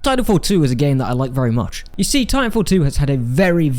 Titanfall 2 is a game that I like very much. You see, Titanfall 2 has had a very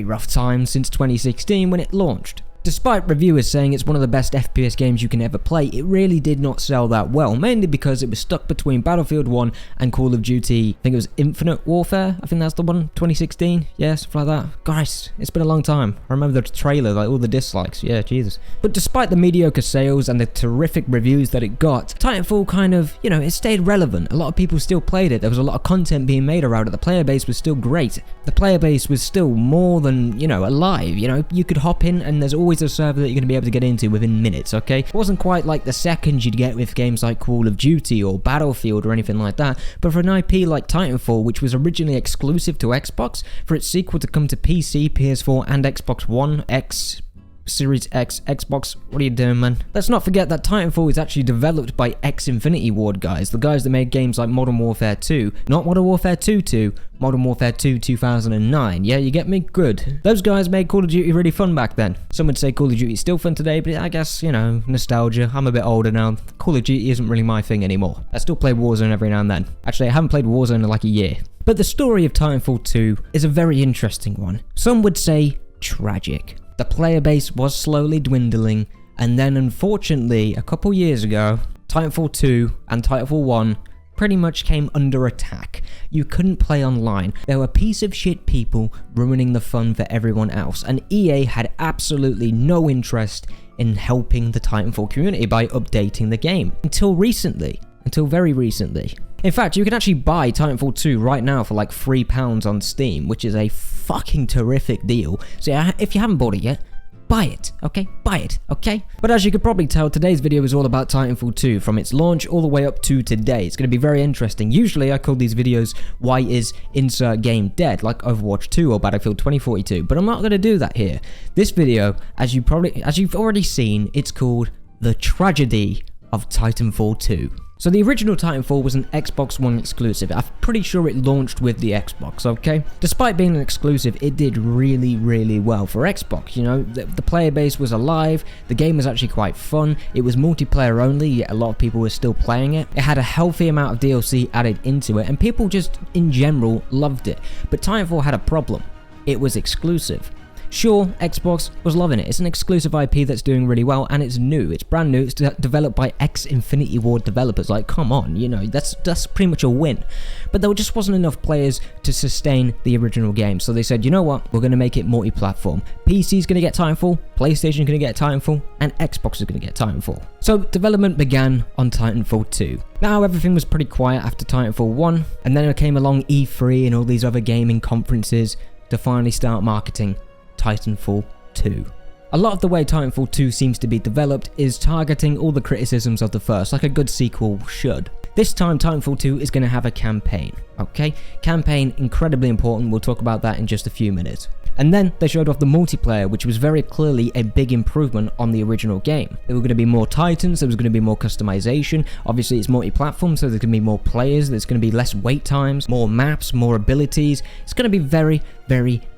rough time since 2016 when it launched. Despite reviewers saying it's one of the best FPS games you can ever play, it really did not sell that well, mainly because it was stuck between Battlefield 1 and Call of Duty, I think it was Infinite Warfare, I think that's the one, 2016, yeah, something like that. Guys, it's been a long time. I remember the trailer, like all the dislikes, yeah, Jesus. But despite the mediocre sales and the terrific reviews that it got, Titanfall kind of, you know, it stayed relevant. A lot of people still played it, there was a lot of content being made around it, the player base was still great. The player base was still more than, you know, alive, you know, you could hop in and there's always a server that you're going to be able to get into within minutes, okay? It wasn't quite like the seconds you'd get with games like Call of Duty or Battlefield or anything like that, but for an IP like Titanfall, which was originally exclusive to Xbox, for its sequel to come to PC, PS4 and Xbox One X, Series X, Xbox, what are you doing, man? Let's not forget that Titanfall is actually developed by Infinity Ward guys, the guys that made games like Modern Warfare 2, not Modern Warfare 2, Modern Warfare 2 2009, yeah, you get me? Good. Those guys made Call of Duty really fun back then. Some would say Call of Duty is still fun today, but I guess, you know, nostalgia. I'm a bit older now. Call of Duty isn't really my thing anymore. I still play Warzone every now and then. Actually, I haven't played Warzone in like a year. But the story of Titanfall 2 is a very interesting one. Some would say tragic. The player base was slowly dwindling, and then unfortunately, a couple years ago, Titanfall 2 and Titanfall 1 pretty much came under attack. You couldn't play online. There were piece of shit people ruining the fun for everyone else, and EA had absolutely no interest in helping the Titanfall community by updating the game. Until recently. Until very recently. In fact, you can actually buy Titanfall 2 right now for like £3 on Steam, which is a fucking terrific deal. So yeah, if you haven't bought it yet, buy it, okay? Buy it, okay? But as you could probably tell, today's video is all about Titanfall 2, from its launch all the way up to today. It's going to be very interesting. Usually I call these videos, why is insert game dead, like Overwatch 2 or Battlefield 2042, but I'm not going to do that here. This video, as you've already seen, it's called The Tragedy of Titanfall 2. So the original Titanfall was an Xbox One exclusive. I'm pretty sure it launched with the Xbox, okay? Despite being an exclusive, it did really well for Xbox, you know? The player base was alive, the game was actually quite fun, it was multiplayer only, yet a lot of people were still playing it. It had a healthy amount of DLC added into it, and people just, in general, loved it. But Titanfall had a problem. It was exclusive. Sure, Xbox was loving it. It's an exclusive IP that's doing really well, and it's new. It's brand new. It's developed by Infinity Ward developers. Like, come on, you know, that's pretty much a win. But there just wasn't enough players to sustain the original game. So they said, you know what? We're going to make it multi-platform. PC's going to get Titanfall, PlayStation's going to get Titanfall, and Xbox is going to get Titanfall. So development began on Titanfall 2. Now everything was pretty quiet after Titanfall 1, and then it came along E3 and all these other gaming conferences to finally start marketing Titanfall 2. A lot of the way Titanfall 2 seems to be developed is targeting all the criticisms of the first, like a good sequel should. This time Titanfall 2 is going to have a campaign, okay? Campaign, incredibly important, we'll talk about that in just a few minutes. And then they showed off the multiplayer, which was very clearly a big improvement on the original game. There were going to be more Titans, there was going to be more customization, obviously it's multi-platform, so there's going to be more players, there's going to be less wait times, more maps, more abilities. It's going to be very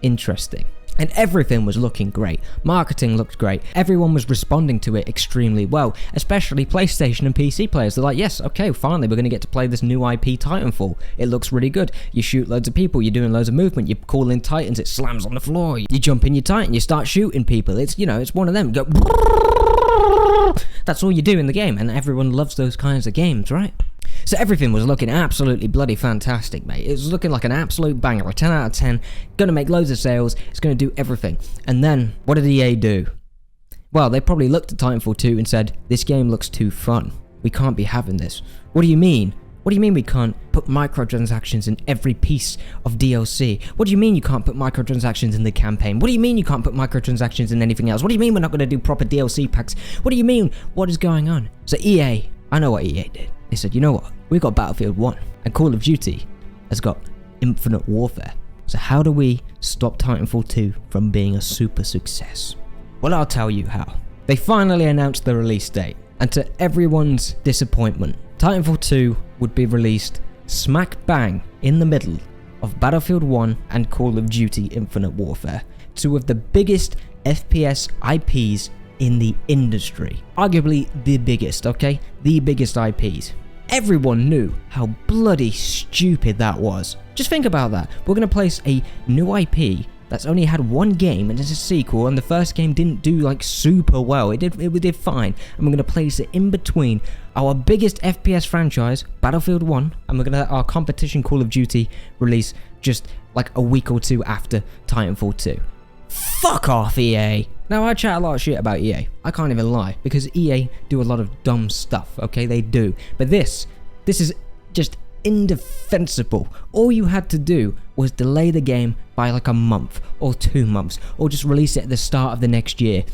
interesting. And everything was looking great. Marketing looked great. Everyone was responding to it extremely well, especially PlayStation and PC players. They're like, yes, okay, finally, we're going to get to play this new IP Titanfall. It looks really good. You shoot loads of people, you're doing loads of movement, you call in Titans, it slams on the floor. You jump in your Titan, you start shooting people. It's, you know, it's one of them. Go, that's all you do in the game, and everyone loves those kinds of games, right? So everything was looking absolutely bloody fantastic, mate. It was looking like an absolute banger, a 10 out of 10, gonna make loads of sales, it's gonna do everything. And then, what did EA do? Well, they probably looked at Titanfall 2 and said, this game looks too fun. We can't be having this. What do you mean? What do you mean we can't put microtransactions in every piece of DLC? What do you mean you can't put microtransactions in the campaign? What do you mean you can't put microtransactions in anything else? What do you mean we're not going to do proper DLC packs? What do you mean? What is going on? So EA, I know what EA did. They said, you know what? We've got Battlefield 1, and Call of Duty has got Infinite Warfare. So how do we stop Titanfall 2 from being a super success? Well, I'll tell you how. They finally announced the release date, and to everyone's disappointment, Titanfall 2 would be released smack bang in the middle of Battlefield 1 and Call of Duty Infinite Warfare, two of the biggest FPS IPs in the industry. Arguably the biggest, okay? The biggest IPs. Everyone knew how bloody stupid that was. Just think about that. We're going to place a new IP that's only had one game and it's a sequel, and the first game didn't do like super well. It did fine. And we're going to place it in between our biggest FPS franchise, Battlefield 1, and we're going to let our competition Call of Duty release just like a week or two after Titanfall 2. Fuck off, EA. Now, I chat a lot of shit about EA. I can't even lie, because EA do a lot of dumb stuff, okay? They do. But this is just indefensible. All you had to do was delay the game by like a month or 2 months, or just release it at the start of the next year.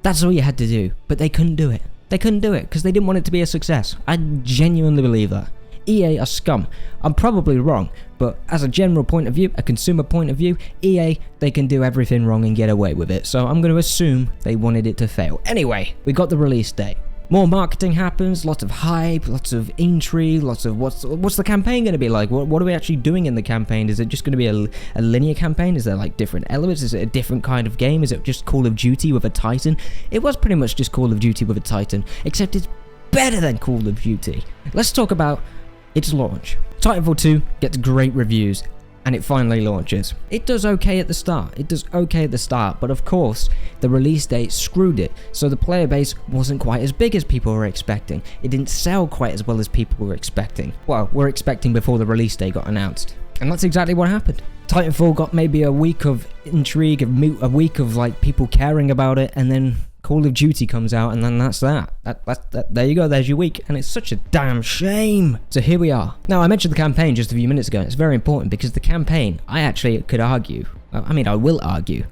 That's all you had to do, but they couldn't do it. They couldn't do it because they didn't want it to be a success. I genuinely believe that. EA are scum. I'm probably wrong, but as a general point of view, a consumer point of view, EA, they can do everything wrong and get away with it, so I'm going to assume they wanted it to fail. Anyway, we got the release date. More marketing happens, lots of hype, lots of intrigue, lots of what's the campaign going to be like? What are we actually doing in the campaign? Is it just going to be a linear campaign? Is there like different elements? Is it a different kind of game? Is it just Call of Duty with a Titan? It was pretty much just Call of Duty with a Titan, except it's better than Call of Duty. Let's talk about its launch. Titanfall 2 gets great reviews, and it finally launches. It does okay at the start. But of course, the release date screwed it, so the player base wasn't quite as big as people were expecting. It didn't sell quite as well as people were expecting. Well, we're expecting before the release date got announced. And that's exactly what happened. Titanfall got maybe a week of intrigue, a week of like people caring about it, and then Call of Duty comes out, and then that's that. There you go, there's your week, and it's such a damn shame. So here we are. Now, I mentioned the campaign just a few minutes ago, and it's very important because the campaign, I actually could argue, I will argue,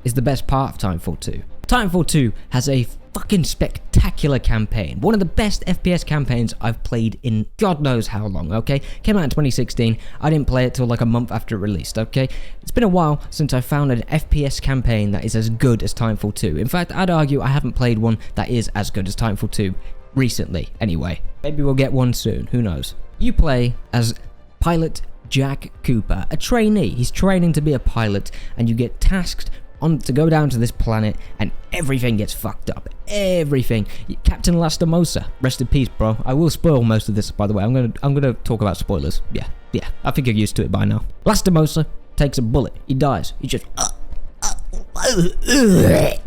is the best part of Titanfall 2. Titanfall 2 has a fucking spectacular campaign. One of the best FPS campaigns I've played in God knows how long, okay? Came out in 2016. I didn't play it till like a month after it released, okay? It's been a while since I found an FPS campaign that is as good as Titanfall 2. In fact, I'd argue I haven't played one that is as good as Titanfall 2 recently, anyway. Maybe we'll get one soon, who knows? You play as pilot Jack Cooper, a trainee. He's training to be a pilot, and you get tasked to go down to this planet, and everything gets fucked up. Everything. Captain Lastimosa, rest in peace, bro. I will spoil most of this, by the way. I'm gonna talk about spoilers. Yeah. I think you're used to it by now. Lastimosa takes a bullet. He dies. He just.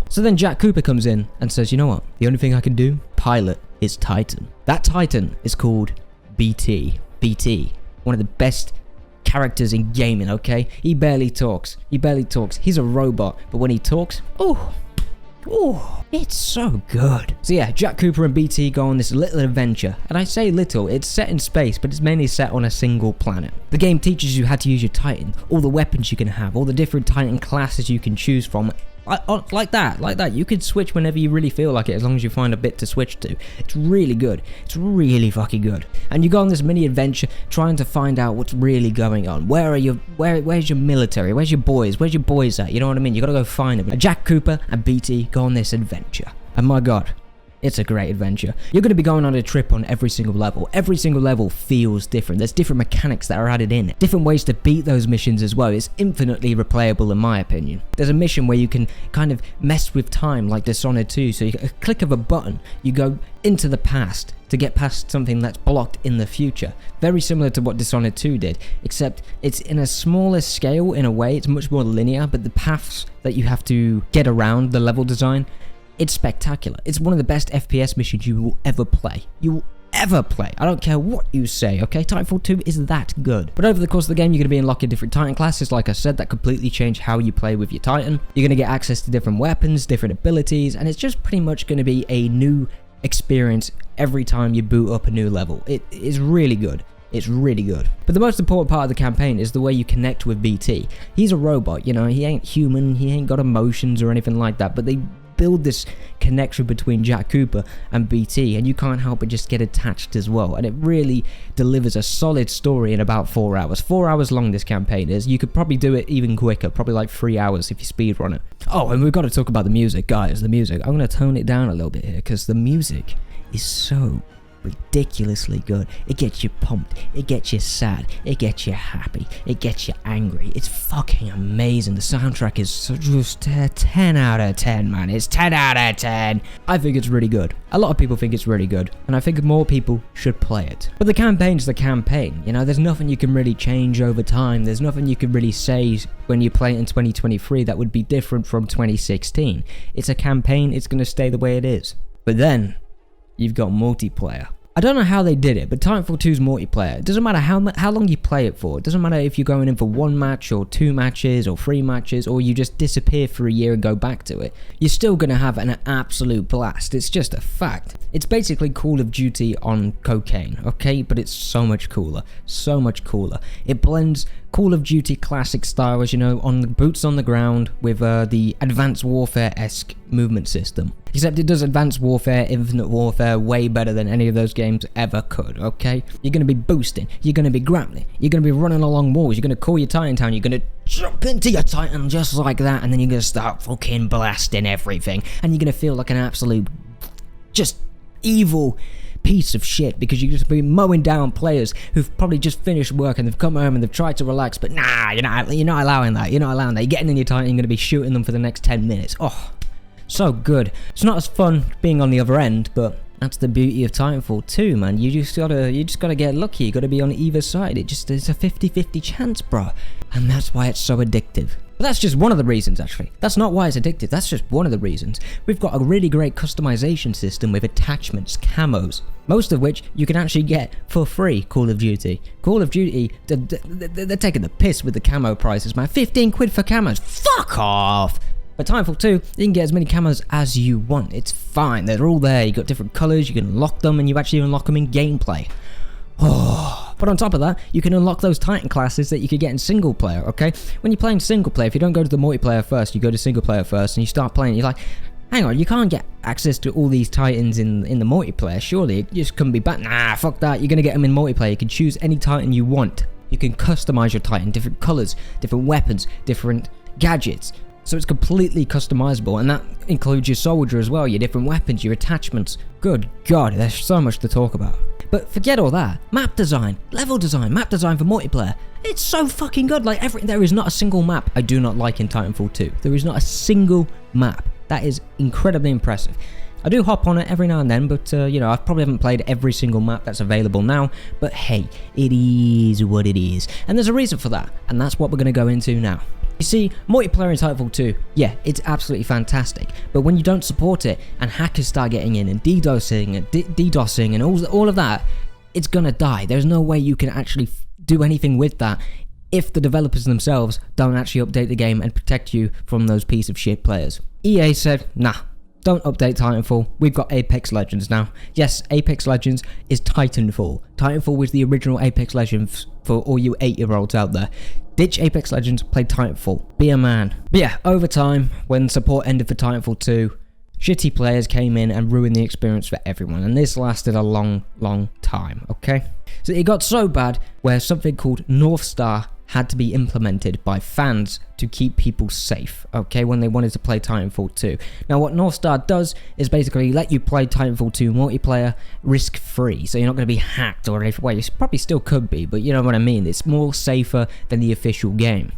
So then Jack Cooper comes in and says, you know what? The only thing I can do, pilot, is Titan. That Titan is called BT. BT. One of the best characters in gaming, okay? He barely talks. He's a robot, but when he talks, it's so good. So yeah, Jack Cooper and BT go on this little adventure, and I say little, it's set in space, but it's mainly set on a single planet. The game teaches you how to use your Titan, all the weapons you can have, all the different Titan classes you can choose from. Like that. You can switch whenever you really feel like it, as long as you find a bit to switch to. It's really good. It's really fucking good. And you go on this mini adventure trying to find out what's really going on. Where's your military? Where's your boys? Where's your boys at? You know what I mean? You gotta go find them. Jack Cooper and BT go on this adventure. And my god, it's a great adventure. You're going to be going on a trip on every single level. Every single level feels different. There's different mechanics that are added in. Different ways to beat those missions as well. It's infinitely replayable in my opinion. There's a mission where you can kind of mess with time like Dishonored 2. So a click of a button, you go into the past to get past something that's blocked in the future. Very similar to what Dishonored 2 did, except it's in a smaller scale in a way. It's much more linear, but the paths that you have to get around the level design, it's spectacular. It's one of the best FPS missions you will ever play. I don't care what you say, okay? Titanfall 2 is that good. But over the course of the game, you're going to be unlocking different Titan classes, like I said, that completely change how you play with your Titan. You're going to get access to different weapons, different abilities, and it's just pretty much going to be a new experience every time you boot up a new level. It is really good. It's really good. But the most important part of the campaign is the way you connect with BT. He's a robot, you know, he ain't human, he ain't got emotions or anything like that, but they build this connection between Jack Cooper and BT, and you can't help but just get attached as well, and it really delivers a solid story in about 4 hours. 4 hours long this campaign is. You could probably do it even quicker, probably like 3 hours if you speedrun it. Oh, and we've got to talk about the music, guys. The music. I'm going to tone it down a little bit here, because the music is so ridiculously good. It gets you pumped, it gets you sad, it gets you happy, it gets you angry. It's fucking amazing. The soundtrack is just 10 out of 10, man. It's 10 out of 10. I think it's really good. A lot of people think it's really good, and I think more people should play it. But the campaign's the campaign, you know, there's nothing you can really change over time. There's nothing you can really say when you play it in 2023 that would be different from 2016. It's a campaign, it's gonna stay the way it is. But then, you've got multiplayer. I don't know how they did it, but Titanfall 2's multiplayer, it doesn't matter how long you play it for. It doesn't matter if you're going in for 1 match or 2 matches or 3 matches, or you just disappear for a year and go back to it. You're still going to have an absolute blast. It's just a fact. It's basically Call of Duty on cocaine, okay? But it's so much cooler. So much cooler. It blends Call of Duty classic styles, you know, on the boots on the ground with the Advanced Warfare-esque movement system. Except it does Advanced Warfare, Infinite Warfare way better than any of those games ever could, okay? You're going to be boosting, you're going to be grappling, you're going to be running along walls, you're going to call your Titan town, you're going to jump into your Titan just like that, and then you're going to start fucking blasting everything, and you're going to feel like an absolute, just evil piece of shit, because you just be mowing down players who've probably just finished work and they've come home and they've tried to relax, but nah, you're not allowing that. You're getting in your Titan, you're going to be shooting them for the next 10 minutes. Oh, so good. It's not as fun being on the other end, but that's the beauty of Titanfall 2, man. You just gotta get lucky. You gotta be on either side. It's a 50-50 chance, bro. And that's why it's so addictive. But that's just one of the reasons, actually. That's not why it's addictive. That's just one of the reasons. We've got a really great customization system with attachments, camos, most of which you can actually get for free. Call of Duty, they're taking the piss with the camo prices, man. 15 quid for camos. Fuck off. But Titanfall 2, you can get as many camos as you want. It's fine. They're all there. You got different colors. You can unlock them, and you actually unlock them in gameplay. Oh. But on top of that, you can unlock those Titan classes that you could get in single player, okay? When you're playing single player, if you don't go to the multiplayer first, you go to single player first, and you start playing, you're like, hang on, you can't get access to all these Titans in the multiplayer, surely? It just couldn't be bad. Nah, fuck that. You're going to get them in multiplayer. You can choose any Titan you want. You can customize your Titan, different colors, different weapons, different gadgets. So it's completely customizable, and that includes your soldier as well, your different weapons, your attachments. Good God, there's so much to talk about. But forget all that. Map design, level design, map design for multiplayer. It's so fucking good. Like, there is not a single map I do not like in Titanfall 2. There is not a single map. That is incredibly impressive. I do hop on it every now and then, but you know, I probably haven't played every single map that's available now. But hey, it is what it is. And there's a reason for that, and that's what we're going to go into now. You see, multiplayer in Titanfall 2, yeah, it's absolutely fantastic, but when you don't support it, and hackers start getting in, and DDoSing, and all of that, it's gonna die. There's no way you can actually do anything with that if the developers themselves don't actually update the game and protect you from those piece of shit players. EA said, nah, don't update Titanfall, we've got Apex Legends now. Yes, Apex Legends is Titanfall. Titanfall was the original Apex Legends for all you 8-year-olds out there. Ditch Apex Legends, play Titanfall. Be a man. But yeah, over time, when support ended for Titanfall 2, shitty players came in and ruined the experience for everyone, and this lasted a long, long time, okay? So it got so bad where something called North Star had to be implemented by fans to keep people safe, okay, when they wanted to play Titanfall 2. Now, what North Star does is basically let you play Titanfall 2 multiplayer risk-free, so you're not going to be hacked or anything. Well, you probably still could be, but you know what I mean. It's more safer than the official game.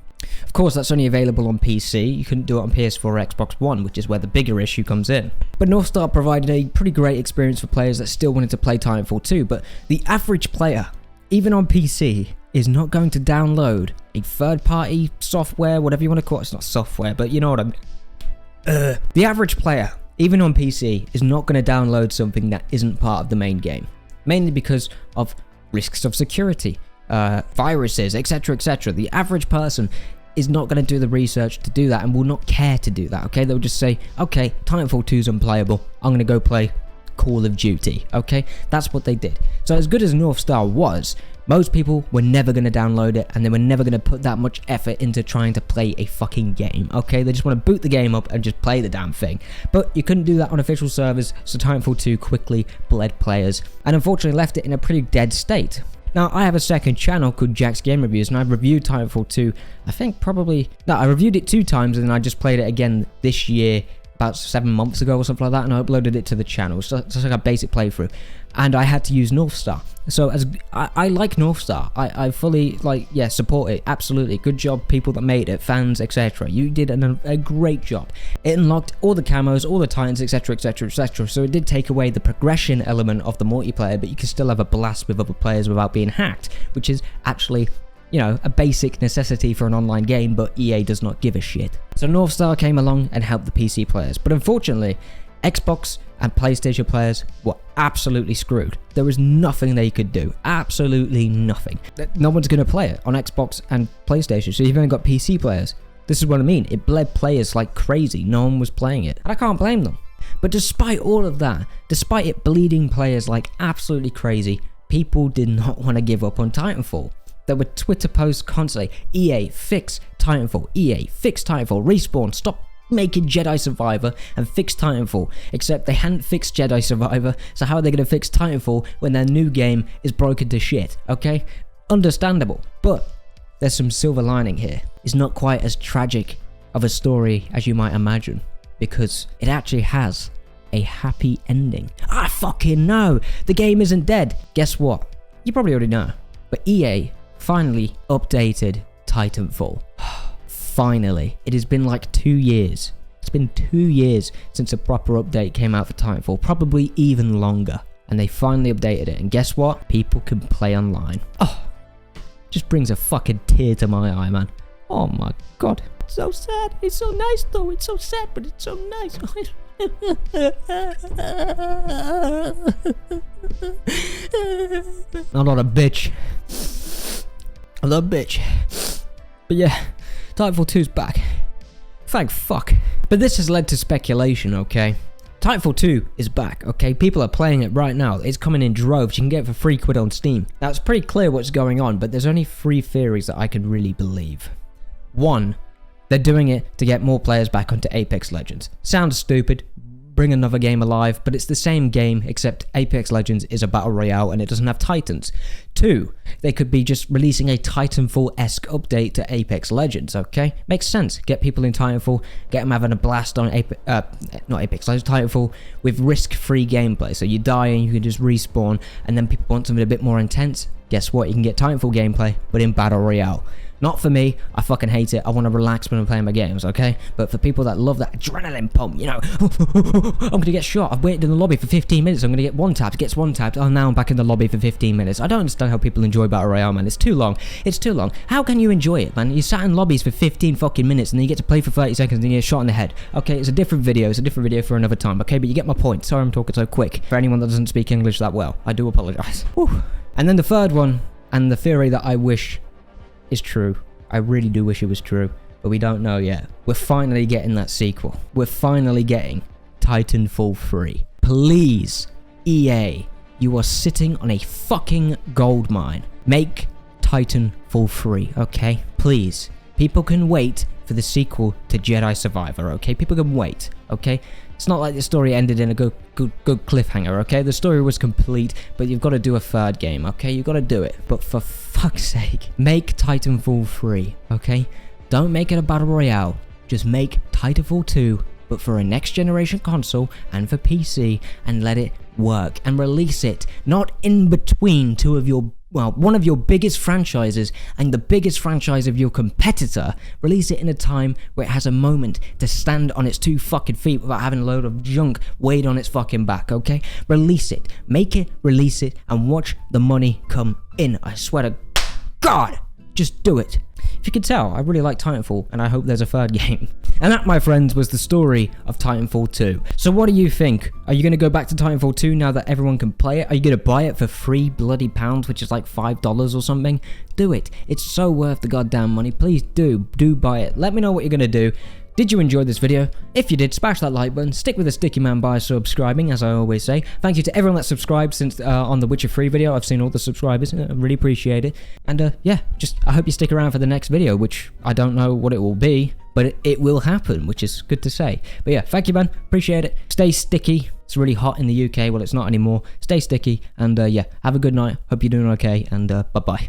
Of course, that's only available on PC. You couldn't do it on PS4 or Xbox One, which is where the bigger issue comes in. But North Star provided a pretty great experience for players that still wanted to play Titanfall 2, but the average player, even on PC, is not going to download a third-party software, whatever you want to call it. It's not software, but you know what I mean. The average player, even on PC, is not going to download something that isn't part of the main game. Mainly because of risks of security, viruses, etc, etc. The average person is not going to do the research to do that and will not care to do that, okay? They'll just say, okay, Titanfall 2 is unplayable. I'm going to go play Call of Duty, okay? That's what they did. So as good as North Star was, most people were never going to download it, and they were never going to put that much effort into trying to play a fucking game, okay? They just want to boot the game up and just play the damn thing. But you couldn't do that on official servers, so Titanfall 2 quickly bled players, and unfortunately left it in a pretty dead state. Now, I have a second channel called Jack's Game Reviews, and I've reviewed Titanfall 2, I reviewed it 2 times, and then I just played it again this year, about 7 months ago or something like that, and I uploaded it to the channel. It's just like a basic playthrough, and I had to use North Star. So as I like North Star, I fully support it. Absolutely, good job, people that made it, fans, etc. You did a great job. It unlocked all the camos, all the titans, etc, etc, etc. So it did take away the progression element of the multiplayer, but you can still have a blast with other players without being hacked, which is actually, you know, a basic necessity for an online game, but EA does not give a shit. So North Star came along and helped the PC players, but unfortunately, Xbox and PlayStation players were absolutely screwed. There was nothing they could do. Absolutely nothing. No one's going to play it on Xbox and PlayStation, so you've only got PC players. This is what I mean. It bled players like crazy. No one was playing it. And I can't blame them. But despite all of that, despite it bleeding players like absolutely crazy, people did not want to give up on Titanfall. There were Twitter posts constantly, EA, fix Titanfall, EA, fix Titanfall, Respawn, stop making Jedi Survivor and fix Titanfall. Except they hadn't fixed Jedi Survivor, so how are they going to fix Titanfall when their new game is broken to shit, okay? Understandable, but there's some silver lining here. It's not quite as tragic of a story as you might imagine, because it actually has a happy ending. I fucking know! The game isn't dead! Guess what? You probably already know, but EA finally updated Titanfall. Finally. It has been like 2 years. It's been 2 years since a proper update came out for Titanfall, probably even longer. And they finally updated it, and guess what? People can play online. Oh, just brings a fucking tear to my eye, man. Oh my god. It's so sad. It's so nice though. It's so sad, but it's so nice. I'm not a bitch. I'm not a bitch. But yeah, Titanfall 2's back. Thank fuck. But this has led to speculation, okay? Titanfall 2 is back, okay? People are playing it right now. It's coming in droves. You can get it for free quid on Steam. Now, it's pretty clear what's going on, but there's only 3 theories that I can really believe. 1, they're doing it to get more players back onto Apex Legends. Sounds stupid. Bring another game alive, but it's the same game, except Apex Legends is a battle royale and it doesn't have titans. 2, they could be just releasing a Titanfall-esque update to Apex Legends, okay? Makes sense. Get people in Titanfall, get them having a blast on not Apex Legends, Titanfall, with risk-free gameplay. So you die and you can just respawn, and then people want something a bit more intense. Guess what? You can get Titanfall gameplay, but in battle royale. Not for me, I fucking hate it. I want to relax when I'm playing my games, okay? But for people that love that adrenaline pump, you know, I'm going to get shot. I've waited in the lobby for 15 minutes. I'm going to get one tapped. Gets one tapped. Oh, now I'm back in the lobby for 15 minutes. I don't understand how people enjoy Battle Royale, man. It's too long. It's too long. How can you enjoy it, man? You sat in lobbies for 15 fucking minutes and then you get to play for 30 seconds and then you get shot in the head. Okay, it's a different video. It's a different video for another time, okay? But you get my point. Sorry I'm talking so quick. For anyone that doesn't speak English that well, I do apologize. Whew. And then the third one, and the theory that I wish is true. I really do wish it was true, but we don't know yet. We're finally getting that sequel. We're finally getting Titanfall 3. Please, EA, you are sitting on a fucking gold mine. Make Titanfall 3, okay? Please. People can wait for the sequel to Jedi Survivor, okay? People can wait, okay? It's not like the story ended in a good cliffhanger, okay? The story was complete, but you've got to do a third game, okay? You've got to do it. But for fuck's sake, make Titanfall 3, okay? Don't make it a battle royale. Just make Titanfall 2, but for a next generation console and for PC, and let it work. And release it, not in between two of your, well, one of your biggest franchises and the biggest franchise of your competitor. Release it in a time where it has a moment to stand on its 2 fucking feet without having a load of junk weighed on its fucking back, okay? Release it, make it, release it, and watch the money come in. I swear to God, just do it. If you could tell, I really like Titanfall, and I hope there's a third game. And that, my friends, was the story of Titanfall 2. So what do you think? Are you going to go back to Titanfall 2 now that everyone can play it? Are you going to buy it for £3 bloody, which is like $5 or something? Do it. It's so worth the goddamn money. Please do buy it. Let me know what you're going to do. Did you enjoy this video? If you did, smash that like button, stick with the sticky man by subscribing, as I always say. Thank you to everyone that subscribed since on the Witcher 3 video. I've seen all the subscribers, I really appreciate it. And yeah, I hope you stick around for the next video, which I don't know what it will be, but it will happen, which is good to say. But yeah, thank you, man, appreciate it. Stay sticky. It's really hot in the UK, well, it's not anymore. Stay sticky, and yeah, have a good night. Hope you're doing okay, and bye-bye.